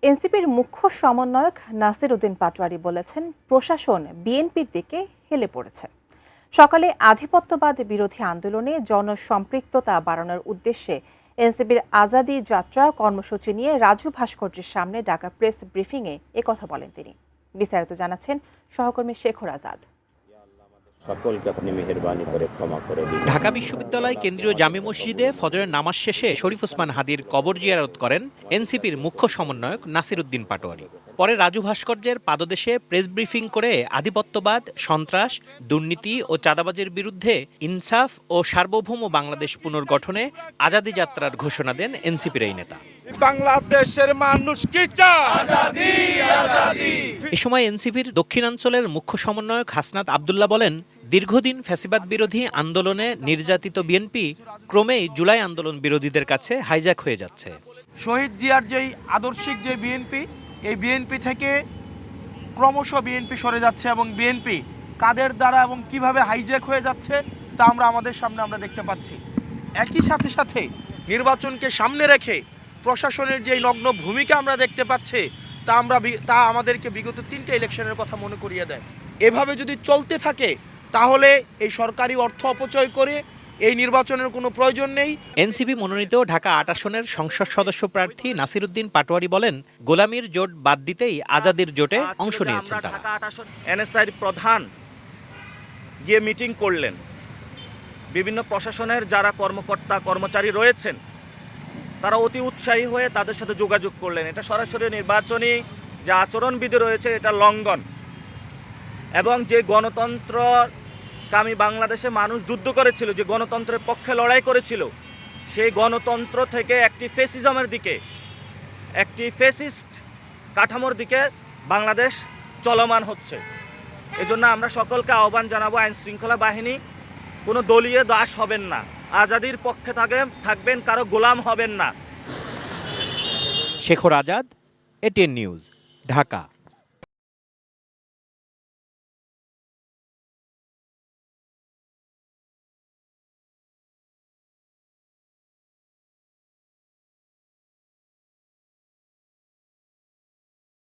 এনসিপির মুখ্য সমন্বয়ক নাসির উদ্দিন পাটোয়ারি বলেছেন, প্রশাসন বিএনপির দিকে হেলে পড়েছে। সকালে আধিপত্যবাদ বিরোধী আন্দোলনে জনসম্পৃক্ততা বাড়ানোর উদ্দেশ্যে এনসিপির আজাদি যাত্রা কর্মসূচি নিয়ে রাজু ভাস্কর্যের সামনে ডাকা প্রেস ব্রিফিংয়ে একথা বলেন তিনি। বিস্তারিত জানাচ্ছেন সহকর্মী শেখর আজাদ। সকলকে আপনি মেহেরবানি করে ক্ষমা করে দিন। ঢাকা বিশ্ববিদ্যালয় কেন্দ্রীয় জামে মসজিদে ফজরের নামাজ শেষে শরীফ ওসমান হাদির কবর জিয়ারত করেন এনসিপির মুখ্য সমন্বয়ক নাসির উদ্দিন পাটোয়ারি। পরে রাজু ভাস্কর্যের পাদদেশে প্রেস ব্রিফিং করে আধিপত্যবাদ, সন্ত্রাস, দুর্নীতি ও চাঁদাবাজির বিরুদ্ধে ইনসাফ ও সার্বভৌম বাংলাদেশ পুনর্গঠনে আজাদি যাত্রার ঘোষণা দেন এনসিপির এই নেতা। বাংলাদেশের মানুষ কি চায়? আজাদি, আজাদি। এ সময় এনসিপির দক্ষিণাঞ্চলের মুখ্য সমন্বয়ক হাসনাত আব্দুল্লাহ বলেন, দীর্ঘদিন ফ্যাসিবাদ বিরোধী আন্দোলনে নির্যাতিত বিএনপি ক্রমেই জুলাই আন্দোলন বিরোধীদের কাছে হাইজ্যাক হয়ে যাচ্ছে। শহীদ জিয়ার যেই আদর্শিক যে বিএনপি, এই বিএনপি থেকে ক্রমশ বিএনপি সরে যাচ্ছে এবং বিএনপি কাদের দ্বারা এবং কিভাবে হাইজ্যাক হয়ে যাচ্ছে তা আমরা আমাদের সামনে আমরা দেখতে পাচ্ছি। একই সাথে সাথে নির্বাচনকে সামনে রেখে প্রশাসনের যে নগ্ন ভূমিকা আমরা দেখতে পাচ্ছি তা আমাদেরকে বিগত 3টে ইলেকশনের কথা মনে করিয়ে দেয়। এভাবে যদি চলতে থাকে তাহলে এই সরকারি অর্থ অপচয় করে এই নির্বাচনের কোনো প্রয়োজন নেই। এনসিপি মনোনীত ঢাকা ৮ আসনের সংসদ সদস্য প্রার্থী নাসির উদ্দিন পাটোয়ারি বলেন, গোলামীর জোট বাদ দিতেই আজাদির জোটে অংশ নিয়েছেন তারা। এনএসআইর প্রধান গিয়ে মিটিং করলেন, বিভিন্ন প্রশাসনের যারা কর্মকর্তা কর্মচারী রয়েছেন তারা অতি উৎসাহী হয়ে তাদের সাথে যোগাযোগ করলেন। এটা সরাসরি নির্বাচনী যে আচরণবিধি রয়েছে এটা লঙ্ঘন, এবং যে গণতন্ত্রকামী বাংলাদেশে মানুষ যুদ্ধ করেছিল, যে গণতন্ত্রের পক্ষে লড়াই করেছিল, সেই গণতন্ত্র থেকে একটি ফেসিজমের দিকে, একটি ফেসিস্ট কাঠামোর দিকে বাংলাদেশ চলমান হচ্ছে। এজন্য আমরা সকলকে আহ্বান জানাবো, আইন শৃঙ্খলা বাহিনী কোনো দলীয় দাস হবেন না, আজাদির পক্ষে থাকবেন, কারো গোলাম হবেন না। Shekhar Azad, ATN news, Dhaka.